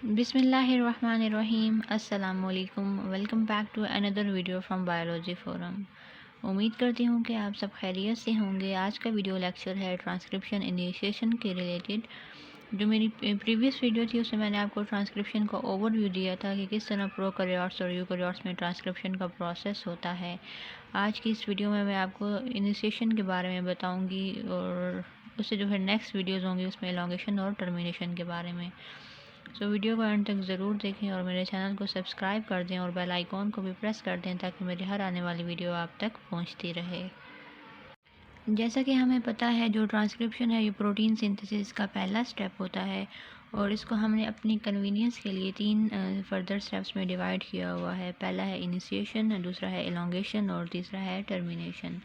बिस्मिल्लाहिर्रहमानिर्रहीम अस्सलामुअलैकुम। Welcome back to another video from biology forum. उम्मीद करती हूँ कि आप सब खैरियत से होंगे। आज का वीडियो लेक्चर है ट्रांसक्रिप्शन इनिशिएशन के रिलेटेड। जो मेरी प्रीवियस वीडियो थी उसमें मैंने आपको ट्रांसक्रिप्शन का ओवरव्यू दिया था कि किस तरह प्रोकैरियोट्स और यूकैरियोट्स में ट्रांसक्रिप्शन का प्रोसेस होता है। आज की इस वीडियो में मैं आपको इनिशिएशन के बारे में बताऊँगी और उससे जो है नेक्स्ट वीडियोज़ होंगी उसमें एलोंगेशन और टर्मिनेशन के बारे में। सो वीडियो को एंड तक ज़रूर देखें और मेरे चैनल को सब्सक्राइब कर दें और बेल आइकॉन को भी प्रेस कर दें ताकि मेरी हर आने वाली वीडियो आप तक पहुंचती रहे। जैसा कि हमें पता है जो ट्रांसक्रिप्शन है ये प्रोटीन सिंथेसिस का पहला स्टेप होता है और इसको हमने अपनी कन्वीनियंस के लिए तीन फर्दर स्टेप्स में डिवाइड किया हुआ है। पहला है इनिशिएशन, दूसरा है एलोंगेशन और तीसरा है टर्मिनेशन।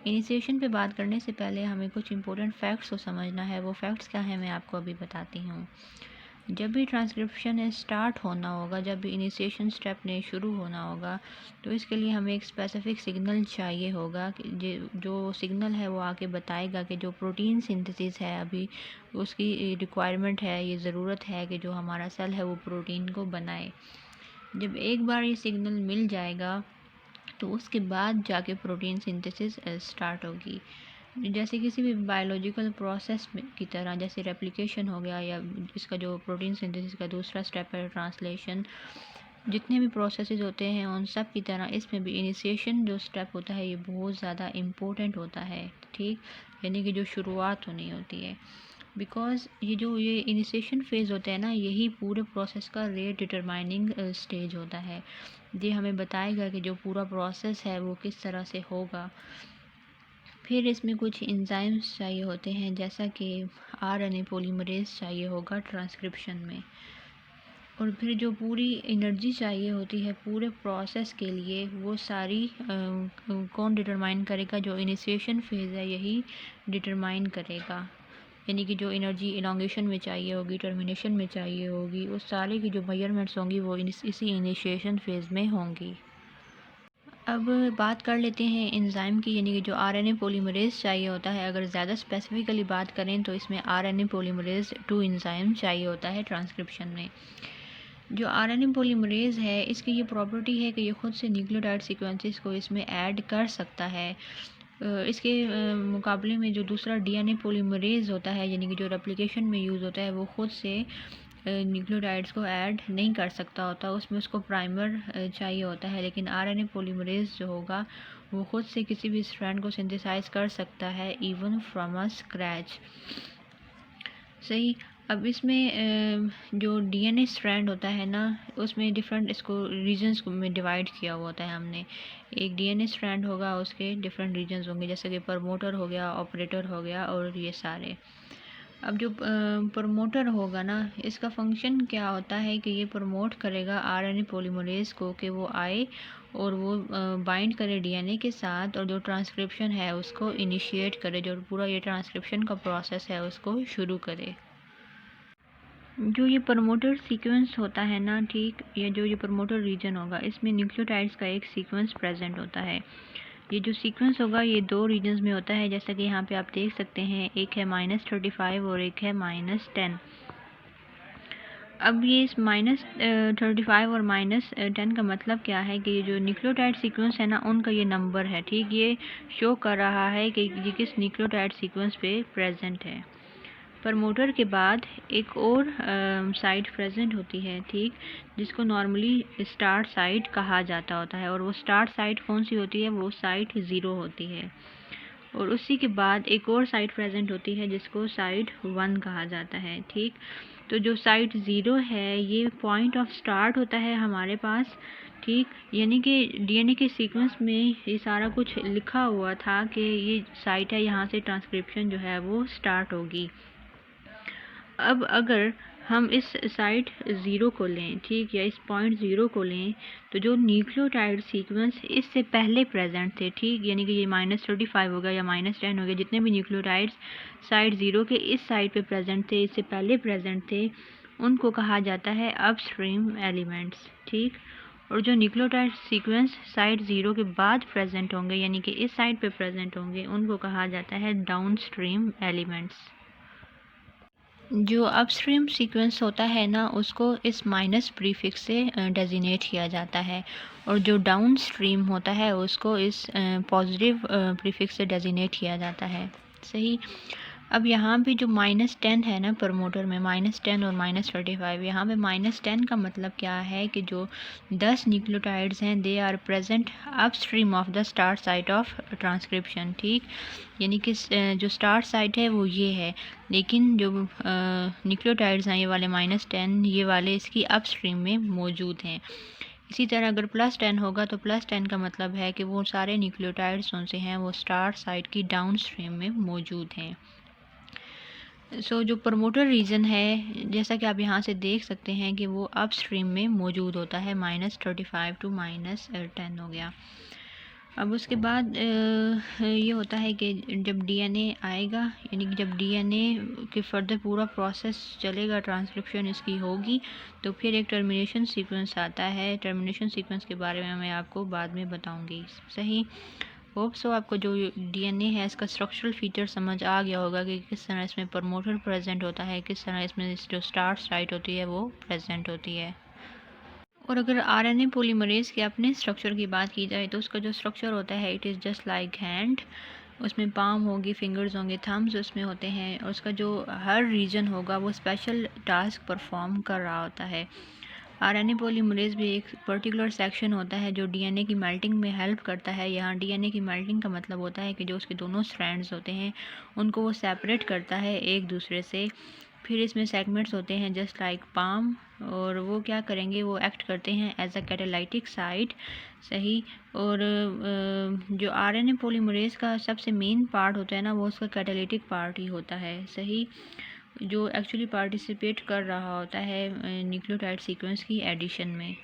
इनिशिएशन पे बात करने से पहले हमें कुछ इंपॉर्टेंट फैक्ट्स को समझना है। वो फैक्ट्स क्या है मैं आपको अभी बताती हूँ। जब भी ट्रांसक्रिप्शन स्टार्ट होना होगा, जब भी इनिशिएशन स्टेप ने शुरू होना होगा, तो इसके लिए हमें एक स्पेसिफिक सिग्नल चाहिए होगा कि जो सिग्नल है वो आके बताएगा कि जो प्रोटीन सिंथेसिस है अभी उसकी रिक्वायरमेंट है, ये ज़रूरत है कि जो हमारा सेल है वो प्रोटीन को बनाए। जब एक बार ये सिग्नल मिल जाएगा तो उसके बाद जाके प्रोटीन सिंथेसिस स्टार्ट होगी। जैसे किसी भी बायोलॉजिकल प्रोसेस में की तरह, जैसे रेप्लिकेशन हो गया या इसका जो प्रोटीन सिंथेसिस का दूसरा स्टेप है ट्रांसलेशन, जितने भी प्रोसेसेस होते हैं उन सब की तरह इसमें भी इनिशिएशन जो स्टेप होता है ये बहुत ज़्यादा इम्पोर्टेंट होता है। ठीक, यानी कि जो शुरुआत होनी होती है, बिकॉज़ ये इनिशिएशन फेज़ होता है ना, यही पूरे प्रोसेस का रेट डिटरमाइनिंग स्टेज होता है। ये हमें बताएगा कि जो पूरा प्रोसेस है वो किस तरह से होगा। फिर इसमें कुछ एंजाइम्स चाहिए होते हैं, जैसा कि आरएनए पॉलीमरेज चाहिए होगा ट्रांसक्रिप्शन में। और फिर जो पूरी एनर्जी चाहिए होती है पूरे प्रोसेस के लिए, वो सारी कौन डिटरमाइन करेगा? जो इनिशिएशन फेज़ है यही डिटरमाइन करेगा। यानी कि जो एनर्जी इलॉन्गेशन में चाहिए होगी, टर्मिनेशन में चाहिए होगी, उस सारे की जो मेजरमेंट्स होंगी वो इसी इनिशिएशन फेज़ में होंगी। अब बात कर लेते हैं एंजाइम की, यानी कि जो आरएनए पॉलीमरेज चाहिए होता है। अगर ज़्यादा स्पेसिफिकली बात करें तो इसमें आरएनए पॉलीमरेज 2 एंजाइम चाहिए होता है ट्रांसक्रिप्शन में। जो आरएनए पॉलीमरेज है इसकी ये प्रॉपर्टी है कि ये खुद से न्यूक्लियोटाइड सीक्वेंसेस को इसमें ऐड कर सकता है। इसके मुकाबले में जो दूसरा डीएनए पॉलीमरेज होता है, यानी कि जो रेप्लिकेशन में यूज़ होता है, वो खुद से न्यूक्लियोटाइड्स को ऐड नहीं कर सकता होता, उसमें उसको प्राइमर चाहिए होता है। लेकिन आरएनए पॉलीमरेज जो होगा वो खुद से किसी भी स्ट्रैंड को सिंथेसाइज कर सकता है, इवन फ्रॉम अ स्क्रैच। सही। अब इसमें जो डीएनए स्ट्रैंड होता है ना, उसमें डिफरेंट इसको रीजन्स में डिवाइड किया हुआ होता है हमने। एक डीएनए स्ट्रैंड होगा, उसके डिफरेंट रीजन्स होंगे, जैसे कि प्रमोटर हो गया, ऑपरेटर हो गया और ये सारे। अब जो प्रमोटर होगा ना, इसका फंक्शन क्या होता है कि ये प्रमोट करेगा आरएनए पॉलीमरेज को कि वो आए और वो बाइंड करे डीएनए के साथ और जो ट्रांसक्रिप्शन है उसको इनिशिएट करे, जो पूरा ये ट्रांसक्रिप्शन का प्रोसेस है उसको शुरू करे। जो ये प्रमोटर सीक्वेंस होता है ना, ठीक, ये प्रमोटर रीजन होगा, इसमें न्यूक्लियोटाइड्स का एक सीक्वेंस प्रेजेंट होता है। ये जो सीक्वेंस होगा ये 2 रीजन्स में होता है, जैसा कि यहाँ पे आप देख सकते हैं, एक है -35 और एक है -10। अब ये इस -35 और -10 का मतलब क्या है कि ये जो न्यूक्लियोटाइड सीक्वेंस है ना उनका ये नंबर है। ठीक, ये शो कर रहा है कि ये किस न्यूक्लियोटाइड सीक्वेंस पे प्रेजेंट है। प्रमोटर के बाद एक और साइट प्रेजेंट होती है, ठीक, जिसको नॉर्मली स्टार्ट साइट कहा जाता होता है। और वो स्टार्ट साइट कौन सी होती है? वो साइट 0 होती है। और उसी के बाद एक और साइट प्रेजेंट होती है जिसको साइट 1 कहा जाता है। ठीक, तो जो साइट 0 है ये पॉइंट ऑफ स्टार्ट होता है हमारे पास। ठीक, यानी कि डीएनए के सीक्वेंस में ये सारा कुछ लिखा हुआ था कि ये साइट है, यहाँ से ट्रांसक्रिप्शन जो है वो स्टार्ट होगी। अब अगर हम इस साइट 0 को लें, ठीक, या इस पॉइंट 0 को लें, तो जो न्यूक्लियोटाइड सीक्वेंस इससे पहले प्रेजेंट थे, ठीक, यानी कि ये -35 हो गया या -10 हो गया, जितने भी न्यूक्लियोटाइड्स साइट 0 के इस साइड पे प्रेजेंट थे, इससे पहले प्रेजेंट थे, उनको कहा जाता है अपस्ट्रीम एलिमेंट्स। ठीक, और जो न्यूक्लियोटाइड सीक्वेंस साइट 0 के बाद प्रेजेंट होंगे, यानी कि इस साइड पे प्रेजेंट होंगे, उनको कहा जाता है डाउनस्ट्रीम एलिमेंट्स। जो अपस्ट्रीम सीक्वेंस होता है ना, उसको इस माइनस प्रीफिक्स से डेजिनेट किया जाता है, और जो डाउन स्ट्रीम होता है उसको इस पॉजिटिव प्रीफिक्स से डेजिनेट किया जाता है। सही। अब यहाँ पे जो -10 है ना प्रमोटर में, -10 और -35, यहाँ पे -10 का मतलब क्या है कि जो 10 न्यूक्लियोटाइड्स हैं they are present upstream of the start site of transcription. ठीक, यानी कि जो स्टार्ट साइट है वो ये है, लेकिन जो न्यूक्लियोटाइड्स हैं ये वाले -10, ये वाले इसकी अपस्ट्रीम में मौजूद हैं। इसी तरह अगर +10 होगा तो +10 का मतलब है कि वो सारे न्यूक्लियोटाइड्स कौन से हैं, वो स्टार्ट साइट की डाउन स्ट्रीम में मौजूद हैं। जो प्रमोटर रीजन है, जैसा कि आप यहाँ से देख सकते हैं कि वो अपस्ट्रीम में मौजूद होता है, -35 टू -10 हो गया। अब उसके बाद ये होता है कि जब डीएनए आएगा, यानी कि जब डीएनए के फर्दर पूरा प्रोसेस चलेगा, ट्रांसक्रिप्शन इसकी होगी, तो फिर एक टर्मिनेशन सीक्वेंस आता है। टर्मिनेशन सीक्वेंस के बारे में मैं आपको बाद में बताऊंगी। सही। होप सो आपको जो डीएनए है इसका स्ट्रक्चरल फीचर समझ आ गया होगा कि किस तरह इसमें प्रमोटर प्रेजेंट होता है, किस तरह इसमें जो स्टार्ट साइट होती है वो प्रेजेंट होती है। और अगर आरएनए पॉलीमरेज के अपने स्ट्रक्चर की बात की जाए तो उसका जो स्ट्रक्चर होता है, it is just like hand. उसमें पाम होगी, फिंगर्स होंगे, थम्स उसमें होते हैं, और उसका जो हर रीजन होगा वो स्पेशल टास्क परफॉर्म कर रहा होता है। आरएनए पॉलीमरेज भी एक पर्टिकुलर सेक्शन होता है जो डीएनए की मेल्टिंग में हेल्प करता है। यहाँ डीएनए की मेल्टिंग का मतलब होता है कि जो उसके दोनों स्ट्रैंड्स होते हैं उनको वो सेपरेट करता है एक दूसरे से। फिर इसमें सेगमेंट्स होते हैं जस्ट लाइक पाम, और वो क्या करेंगे, वो एक्ट करते हैं एज अ कैटालाइटिक साइट। सही। और जो आरएनए पॉलीमरेज का सबसे मेन पार्ट होता है ना, वो उसका कैटालिटिक पार्ट ही होता है। सही। जो एक्चुअली पार्टिसिपेट कर रहा होता है न्यूक्लियोटाइड सीक्वेंस की एडिशन में।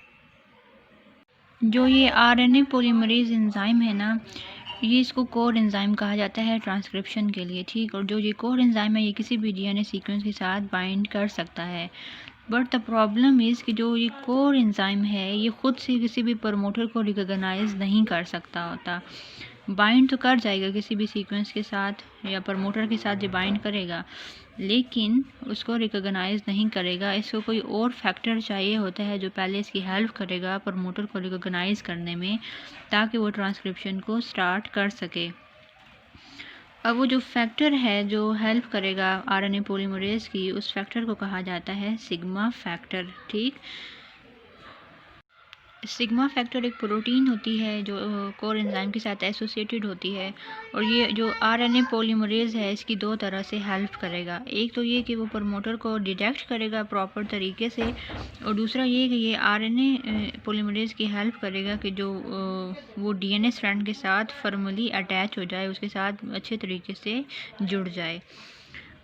जो ये आरएनए पॉलीमरेज एंजाइम है ना, ये इसको कोर एंजाइम कहा जाता है ट्रांसक्रिप्शन के लिए। ठीक, और जो ये कोर एंजाइम है ये किसी भी डीएनए सीक्वेंस के साथ बाइंड कर सकता है। बट द प्रॉब्लम इज़ कि जो ये कोर एंजाइम है ये खुद से किसी भी प्रमोटर को रिकॉग्नाइज नहीं कर सकता होता। बाइंड तो कर जाएगा किसी भी सीक्वेंस के साथ या प्रमोटर के साथ, जो बाइंड करेगा, लेकिन उसको रिकॉग्नाइज नहीं करेगा। इसको कोई और फैक्टर चाहिए होता है जो पहले इसकी हेल्प करेगा प्रमोटर को रिकॉग्नाइज करने में, ताकि वो ट्रांसक्रिप्शन को स्टार्ट कर सके। अब वो जो फैक्टर है जो हेल्प करेगा आरएनए पॉलीमरेज की, उस फैक्टर को कहा जाता है सिग्मा फैक्टर। ठीक, सिग्मा फैक्टर एक प्रोटीन होती है जो कोर एंजाइम के साथ एसोसिएटेड होती है, और ये जो आरएनए पॉलीमरेज है इसकी दो तरह से हेल्प करेगा। एक तो ये कि वो प्रमोटर को डिटेक्ट करेगा प्रॉपर तरीके से, और दूसरा ये कि ये आरएनए पॉलीमरेज की हेल्प करेगा कि जो वो डीएनए स्ट्रैंड के साथ फॉर्मली अटैच हो जाए, उसके साथ अच्छे तरीके से जुड़ जाए।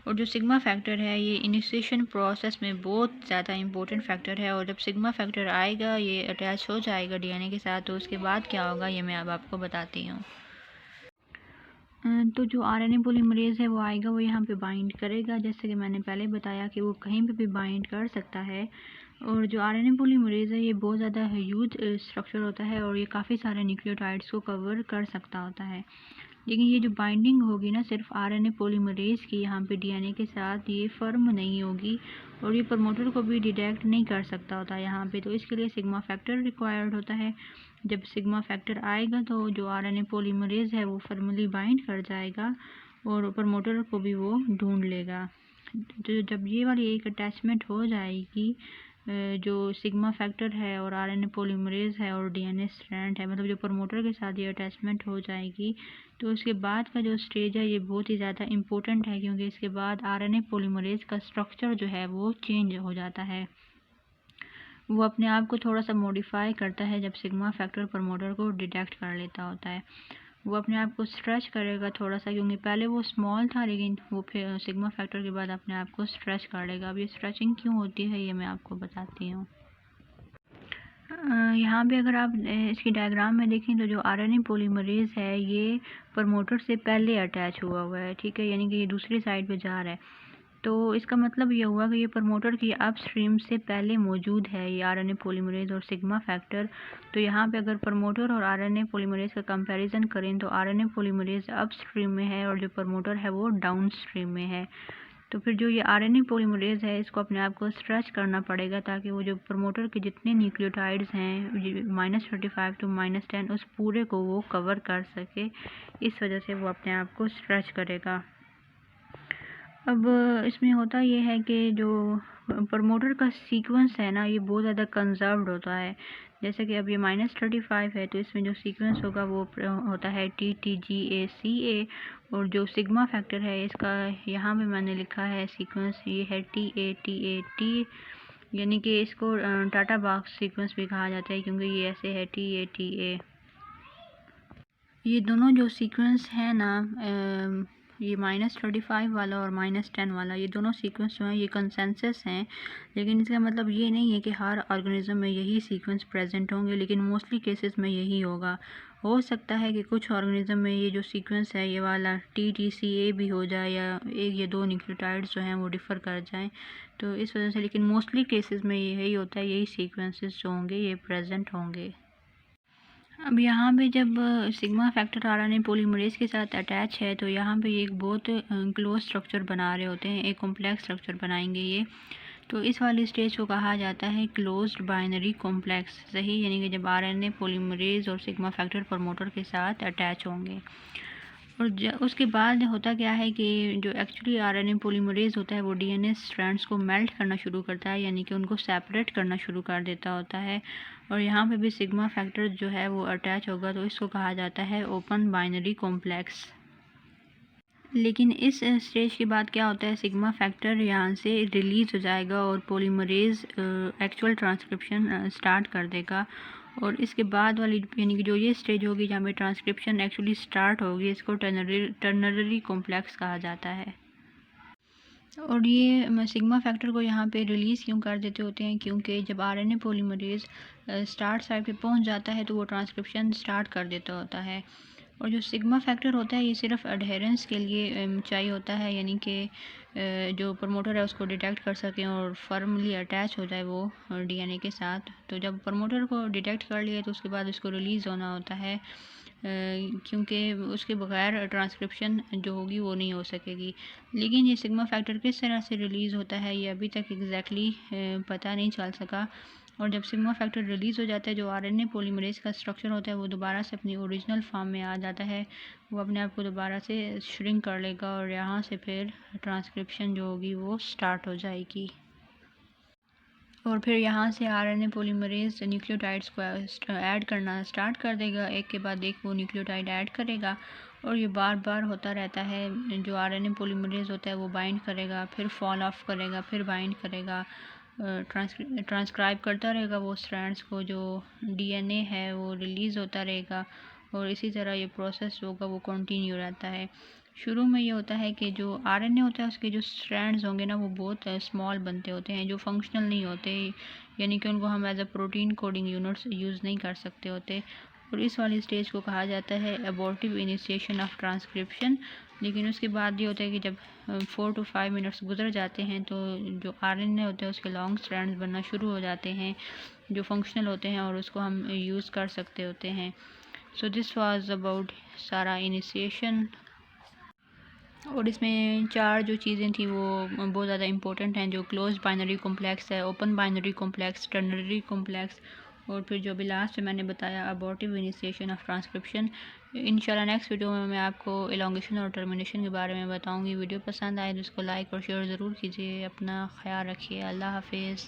और जो सिग्मा फैक्टर है ये इनिशिएशन प्रोसेस में बहुत ज़्यादा इंपॉर्टेंट फैक्टर है, और जब सिग्मा फैक्टर आएगा, ये अटैच हो जाएगा डीएनए के साथ, तो उसके बाद क्या होगा ये मैं अब आपको बताती हूँ। तो जो आरएनए पॉलीमरेज है वो आएगा, वो यहाँ पे बाइंड करेगा, जैसे कि मैंने पहले बताया कि वो कहीं पे भी बाइंड कर सकता है। और जो आरएनए पॉलीमरेज है ये बहुत ज़्यादा ह्यूज स्ट्रक्चर होता है, और ये काफ़ी सारे न्यूक्लियोटाइड्स को कवर कर सकता होता है। लेकिन ये जो बाइंडिंग होगी ना सिर्फ आरएनए पॉलीमरेज की यहाँ पे डीएनए के साथ, ये फर्म नहीं होगी, और ये प्रमोटर को भी डिटेक्ट नहीं कर सकता होता यहाँ पे। तो इसके लिए सिग्मा फैक्टर रिक्वायर्ड होता है। जब सिग्मा फैक्टर आएगा तो जो आरएनए पॉलीमरेज है वो फॉर्मली बाइंड कर जाएगा, और प्रमोटर को भी वो ढूंढ लेगा। तो जब ये वाली एक अटैचमेंट हो जाएगी, जो सिग्मा फैक्टर है और आरएनए पॉलीमरेज है और डीएनए स्ट्रैंड है, मतलब जो प्रमोटर के साथ ये अटैचमेंट हो जाएगी, तो उसके बाद का जो स्टेज है ये बहुत ही ज़्यादा इम्पोर्टेंट है, क्योंकि इसके बाद आरएनए पॉलीमरेज का स्ट्रक्चर जो है वो चेंज हो जाता है। वो अपने आप को थोड़ा सा मॉडिफाई करता है जब सिग्मा फैक्टर प्रमोटर को डिटेक्ट कर लेता होता है। वो अपने आप को स्ट्रेच करेगा थोड़ा सा, क्योंकि पहले वो स्मॉल था, लेकिन वो फिर सिग्मा फैक्टर के बाद अपने आप को स्ट्रेच कर लेगा। अब ये स्ट्रेचिंग क्यों होती है ये मैं आपको बताती हूँ। यहाँ पे अगर आप इसकी डायग्राम में देखें तो जो आरएनए पॉलीमरेज है ये प्रमोटर से पहले अटैच हुआ है। ठीक है, यानी कि ये दूसरी साइड पे जा रहा है। तो इसका मतलब ये हुआ कि ये प्रमोटर की अपस्ट्रीम से पहले मौजूद है ये आरएनए पॉलीमरेज और सिग्मा फैक्टर। तो यहाँ पे अगर प्रमोटर और आरएनए पॉलीमरेज का कंपैरिजन करें तो आरएनए पॉलीमरेज अपस्ट्रीम में है और जो प्रमोटर है वो डाउनस्ट्रीम में है। तो फिर जो ये आरएनए पॉलीमरेज है इसको अपने आप को स्ट्रेच करना पड़ेगा ताकि वो जो प्रमोटर के जितने न्यूक्लियोटाइड्स हैं -35 to -10 उस पूरे को वो कवर कर सके। इस वजह से वो अपने आप को स्ट्रेच करेगा। अब इसमें होता ये है कि जो प्रमोटर का सीक्वेंस है ना ये बहुत ज़्यादा कंजर्व्ड होता है। जैसे कि अब ये -35 है तो इसमें जो सीक्वेंस होगा वो होता है TTGACA, और जो सिग्मा फैक्टर है इसका यहाँ पे मैंने लिखा है सीक्वेंस ये है TATAT, यानी कि इसको टाटा बॉक्स सीक्वेंस भी कहा जाता है क्योंकि ये ऐसे है TATA। ये दोनों जो सीक्वेंस है ना ये -35 वाला और -10 वाला, ये दोनों सीक्वेंस जो हैं ये कंसेंसस हैं, लेकिन इसका मतलब ये नहीं है कि हर ऑर्गेनिज्म में यही सीक्वेंस प्रेजेंट होंगे, लेकिन मोस्टली केसेस में यही होगा। हो सकता है कि कुछ ऑर्गेनिज्म में ये जो सीक्वेंस है ये वाला TTCA भी हो जाए या एक या दो न्यूक्लियोटाइड्स जो हैं वो डिफ़र कर जाएं, तो इस वजह से, लेकिन मोस्टली केसेस में यही होता है, यही सीक्वेंसेस जो होंगे ये प्रेजेंट होंगे। अब यहाँ पे जब सिग्मा फैक्टर आरएनए पॉलीमरेज के साथ अटैच है तो यहाँ पे एक बहुत क्लोज स्ट्रक्चर बना रहे होते हैं, एक कॉम्प्लेक्स स्ट्रक्चर बनाएंगे ये। तो इस वाली स्टेज को कहा जाता है क्लोज्ड बाइनरी कॉम्प्लेक्स, सही, यानी कि जब आरएनए पॉलीमरेज और सिग्मा फैक्टर प्रमोटर के साथ अटैच होंगे। और उसके बाद होता क्या है कि जो एक्चुअली आरएनए पॉलीमरेज होता है वो डीएनए स्ट्रैंड्स को मेल्ट करना शुरू करता है, यानी कि उनको सेपरेट करना शुरू कर देता होता है। और यहाँ पे भी सिग्मा फैक्टर जो है वो अटैच होगा तो इसको कहा जाता है ओपन बाइनरी कॉम्प्लेक्स। लेकिन इस स्टेज के बाद क्या होता है, सिग्मा फैक्टर यहाँ से रिलीज़ हो जाएगा और पॉलीमरेज एक्चुअल ट्रांसक्रिप्शन स्टार्ट कर देगा। और इसके बाद वाली यानी कि जो ये स्टेज होगी जहाँ पे ट्रांसक्रिप्शन एक्चुअली स्टार्ट होगी, इसको टर्नरी कॉम्प्लेक्स कहा जाता है। और ये सिग्मा फैक्टर को यहाँ पे रिलीज़ क्यों कर देते होते हैं, क्योंकि जब आरएनए पॉलीमरेज स्टार्ट साइड पे पहुँच जाता है तो वो ट्रांसक्रिप्शन स्टार्ट कर देता होता है। और जो सिग्मा फैक्टर होता है ये सिर्फ अडहेरेंस के लिए चाहिए होता है, यानी कि जो प्रमोटर है उसको डिटेक्ट कर सकें और फर्मली अटैच हो जाए वो डीएनए के साथ। तो जब प्रमोटर को डिटेक्ट कर लिया तो उसके बाद उसको रिलीज़ होना होता है, क्योंकि उसके बगैर ट्रांसक्रिप्शन जो होगी वो नहीं हो सकेगी। लेकिन ये सिग्मा फैक्टर किस तरह से रिलीज़ होता है ये अभी तक एग्जैक्टली पता नहीं चल सका। और जब सिग्मा फैक्टर रिलीज़ हो जाता है जो आरएनए पॉलीमरेज का स्ट्रक्चर होता है वो दोबारा से अपनी ओरिजिनल फॉर्म में आ जाता है, वो अपने आप को दोबारा से श्रिंक कर लेगा और यहाँ से फिर ट्रांसक्रिप्शन जो होगी वो स्टार्ट हो जाएगी। और फिर यहाँ से आरएनए पॉलीमरेज न्यूक्लियोटाइड्स को ऐड करना स्टार्ट कर देगा, एक के बाद एक वो न्यूक्लियोटाइड ऐड करेगा और ये बार बार होता रहता है। जो आरएनए पॉलीमरेज होता है वो बाइंड करेगा, फिर फॉल ऑफ करेगा, फिर बाइंड करेगा, ट्रांसक्राइब करता रहेगा वो स्ट्रैंड्स को, जो डीएनए है वो रिलीज़ होता रहेगा और इसी तरह ये प्रोसेस होगा वो कंटिन्यू रहता है। शुरू में ये होता है कि जो आरएनए होता है उसके जो स्ट्रैंड्स होंगे ना वो बहुत स्मॉल बनते होते हैं, जो फंक्शनल नहीं होते, यानी कि उनको हम as a protein coding units use नहीं कर सकते होते। और इस वाली स्टेज को कहा जाता है अबॉर्टिव इनिशिएशन ऑफ ट्रांसक्रिप्शन। लेकिन उसके बाद ये होता है कि जब 4 to 5 मिनट्स गुजर जाते हैं तो जो आरएनए होते हैं उसके लॉन्ग स्ट्रैंड्स बनना शुरू हो जाते हैं जो फंक्शनल होते हैं और उसको हम यूज़ कर सकते होते हैं। सो दिस वाज अबाउट सारा इनिशिएशन। और इसमें 4 जो चीज़ें थी वो बहुत ज़्यादा इंपॉर्टेंट हैं, जो क्लोज बाइनरी कॉम्प्लेक्स है, open binary complex, ternary complex, और फिर जो अभी लास्ट में मैंने बताया अबॉर्टिव इनिशिएशन ऑफ ट्रांसक्रिप्शन। इंशाल्लाह नेक्स्ट वीडियो में मैं आपको एलोंगेशन और टर्मिनेशन के बारे में बताऊंगी। वीडियो पसंद आए तो इसको लाइक और शेयर ज़रूर कीजिए। अपना ख्याल रखिए। अल्लाह हाफिज़।